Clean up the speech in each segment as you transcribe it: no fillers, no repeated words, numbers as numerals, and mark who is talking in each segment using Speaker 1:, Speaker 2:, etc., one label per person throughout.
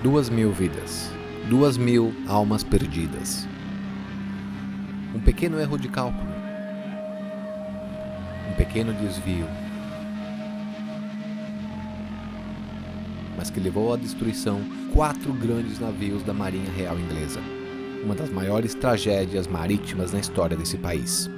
Speaker 1: 2.000 vidas, 2.000 almas perdidas. Um pequeno erro de cálculo, um pequeno desvio, mas que levou à destruição 4 grandes navios da Marinha Real Inglesa, uma das maiores tragédias marítimas na história desse país.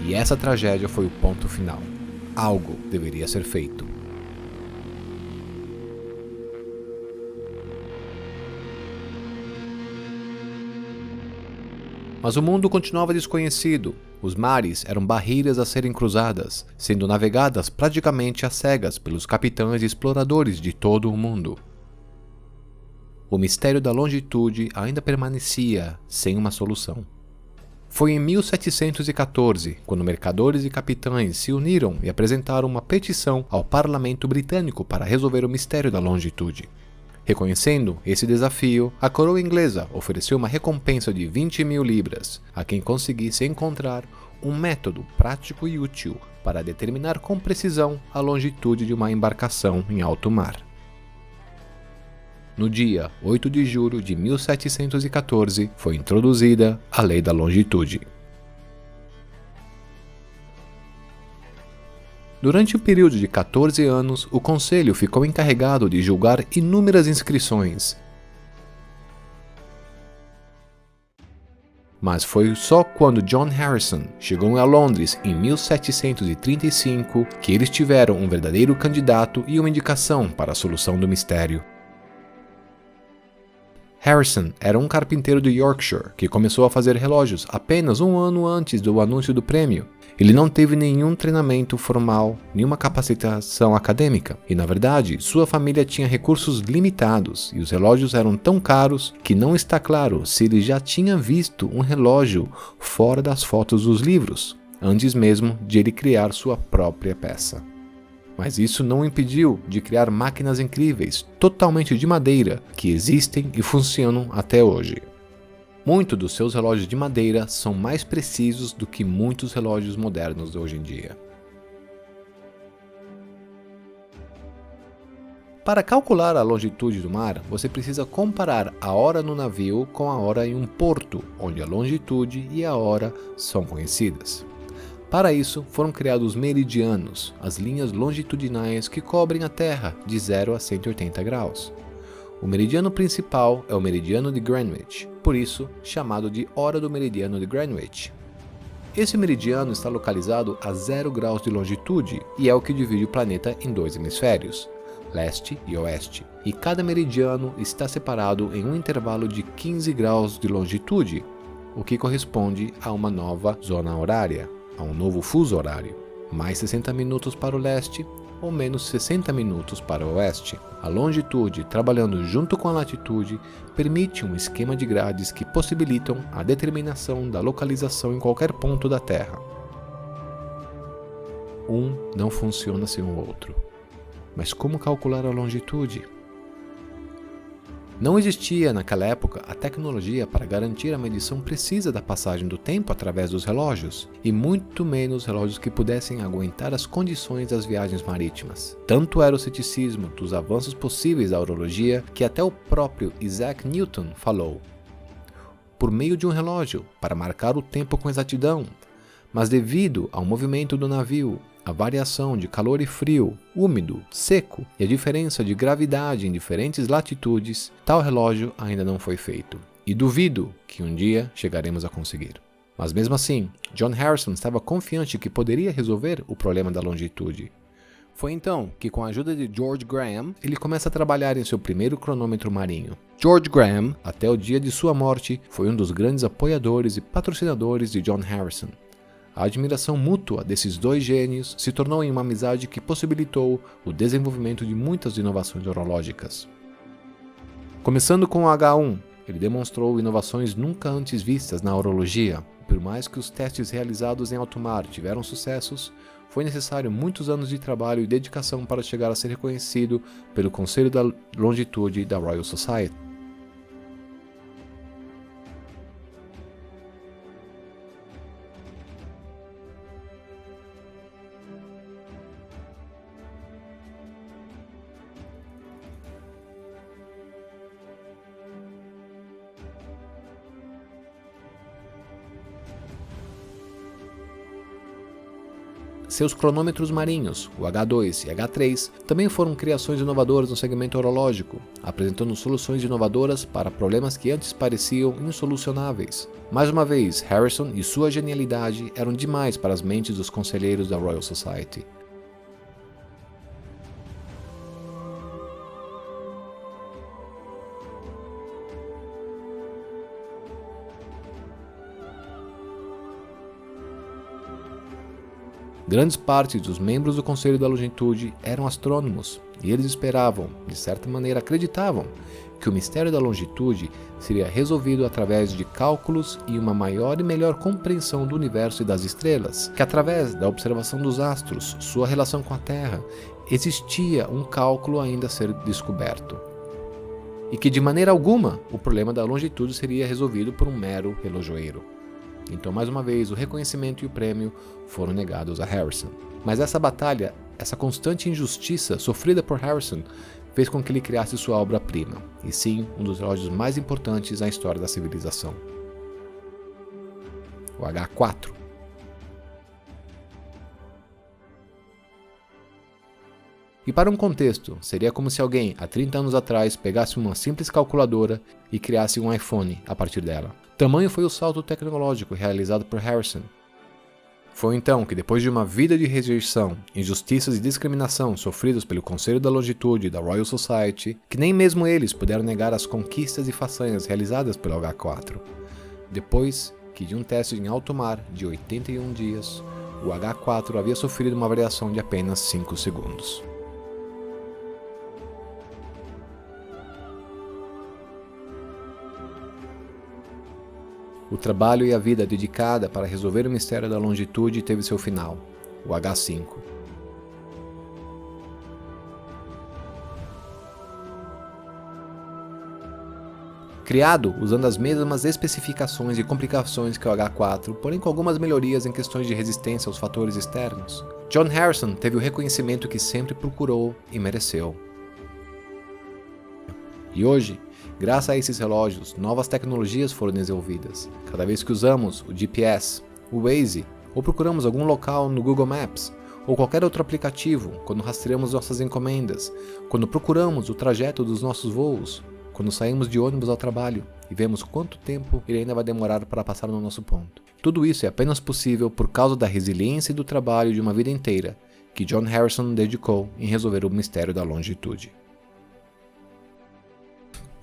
Speaker 1: E essa tragédia foi o ponto final. Algo deveria ser feito. Mas o mundo continuava desconhecido. Os mares eram barreiras a serem cruzadas, sendo navegadas praticamente às cegas pelos capitães e exploradores de todo o mundo. O mistério da longitude ainda permanecia sem uma solução. Foi em 1714, quando mercadores e capitães se uniram e apresentaram uma petição ao parlamento britânico para resolver o mistério da longitude. Reconhecendo esse desafio, a coroa inglesa ofereceu uma recompensa de 20.000 libras a quem conseguisse encontrar um método prático e útil para determinar com precisão a longitude de uma embarcação em alto mar. No dia 8 de julho de 1714, foi introduzida a Lei da Longitude. Durante o período de 14 anos, o Conselho ficou encarregado de julgar inúmeras inscrições. Mas foi só quando John Harrison chegou a Londres em 1735 que eles tiveram um verdadeiro candidato e uma indicação para a solução do mistério. Harrison era um carpinteiro de Yorkshire que começou a fazer relógios apenas um ano antes do anúncio do prêmio. Ele não teve nenhum treinamento formal, nenhuma capacitação acadêmica, e na verdade, sua família tinha recursos limitados e os relógios eram tão caros que não está claro se ele já tinha visto um relógio fora das fotos dos livros, antes mesmo de ele criar sua própria peça. Mas isso não o impediu de criar máquinas incríveis, totalmente de madeira, que existem e funcionam até hoje. Muitos dos seus relógios de madeira são mais precisos do que muitos relógios modernos de hoje em dia. Para calcular a longitude do mar, você precisa comparar a hora no navio com a hora em um porto, onde a longitude e a hora são conhecidas. Para isso, foram criados meridianos, as linhas longitudinais que cobrem a Terra de 0 a 180 graus. O meridiano principal é o meridiano de Greenwich, por isso chamado de Hora do Meridiano de Greenwich. Esse meridiano está localizado a 0 graus de longitude e é o que divide o planeta em 2 hemisférios, leste e oeste, e cada meridiano está separado em um intervalo de 15 graus de longitude, o que corresponde a uma nova zona horária, a um novo fuso horário, mais 60 minutos para o leste ou menos 60 minutos para o oeste. A longitude, trabalhando junto com a latitude, permite um esquema de grades que possibilitam a determinação da localização em qualquer ponto da Terra. Um não funciona sem o outro. Mas como calcular a longitude? Não existia naquela época a tecnologia para garantir a medição precisa da passagem do tempo através dos relógios, e muito menos relógios que pudessem aguentar as condições das viagens marítimas. Tanto era o ceticismo dos avanços possíveis da horologia que até o próprio Isaac Newton falou: por meio de um relógio, para marcar o tempo com exatidão, mas devido ao movimento do navio, a variação de calor e frio, úmido, seco e a diferença de gravidade em diferentes latitudes, tal relógio ainda não foi feito. E duvido que um dia chegaremos a conseguir. Mas mesmo assim, John Harrison estava confiante que poderia resolver o problema da longitude. Foi então que, com a ajuda de George Graham, ele começa a trabalhar em seu primeiro cronômetro marinho. George Graham, até o dia de sua morte, foi um dos grandes apoiadores e patrocinadores de John Harrison. A admiração mútua desses dois gênios se tornou em uma amizade que possibilitou o desenvolvimento de muitas inovações horológicas. Começando com o H1, ele demonstrou inovações nunca antes vistas na horologia. Por mais que os testes realizados em alto mar tiveram sucessos, foi necessário muitos anos de trabalho e dedicação para chegar a ser reconhecido pelo Conselho da Longitude da Royal Society. Seus cronômetros marinhos, o H2 e H3, também foram criações inovadoras no segmento horológico, apresentando soluções inovadoras para problemas que antes pareciam insolucionáveis. Mais uma vez, Harrison e sua genialidade eram demais para as mentes dos conselheiros da Royal Society. Grandes partes dos membros do Conselho da Longitude eram astrônomos, e eles esperavam, de certa maneira acreditavam, que o mistério da longitude seria resolvido através de cálculos e uma maior e melhor compreensão do universo e das estrelas, que através da observação dos astros, sua relação com a Terra, existia um cálculo ainda a ser descoberto. E que de maneira alguma o problema da longitude seria resolvido por um mero relojoeiro. Então, mais uma vez, o reconhecimento e o prêmio foram negados a Harrison. Mas essa batalha, essa constante injustiça sofrida por Harrison, fez com que ele criasse sua obra-prima, e sim, um dos relógios mais importantes na história da civilização. O H4. E para um contexto, seria como se alguém, há 30 anos atrás, pegasse uma simples calculadora e criasse um iPhone a partir dela. Tamanho foi o salto tecnológico realizado por Harrison. Foi então que, depois de uma vida de rejeição, injustiças e discriminação sofridos pelo Conselho da Longitude e da Royal Society, que nem mesmo eles puderam negar as conquistas e façanhas realizadas pelo H4. Depois que de um teste em alto mar de 81 dias, o H4 havia sofrido uma variação de apenas 5 segundos. O trabalho e a vida dedicada para resolver o mistério da longitude teve seu final, o H5. Criado usando as mesmas especificações e complicações que o H4, porém com algumas melhorias em questões de resistência aos fatores externos, John Harrison teve o reconhecimento que sempre procurou e mereceu. E hoje, graças a esses relógios, novas tecnologias foram desenvolvidas. Cada vez que usamos o GPS, o Waze, ou procuramos algum local no Google Maps, ou qualquer outro aplicativo, quando rastreamos nossas encomendas, quando procuramos o trajeto dos nossos voos, quando saímos de ônibus ao trabalho e vemos quanto tempo ele ainda vai demorar para passar no nosso ponto. Tudo isso é apenas possível por causa da resiliência e do trabalho de uma vida inteira que John Harrison dedicou em resolver o mistério da longitude.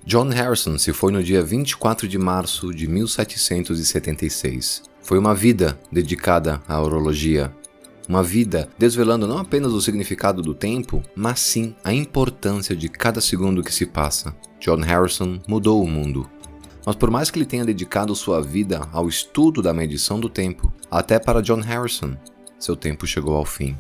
Speaker 1: John Harrison se foi no dia 24 de março de 1776. Foi uma vida dedicada à horologia. Uma vida desvelando não apenas o significado do tempo, mas sim a importância de cada segundo que se passa. John Harrison mudou o mundo. Mas por mais que ele tenha dedicado sua vida ao estudo da medição do tempo, até para John Harrison, seu tempo chegou ao fim.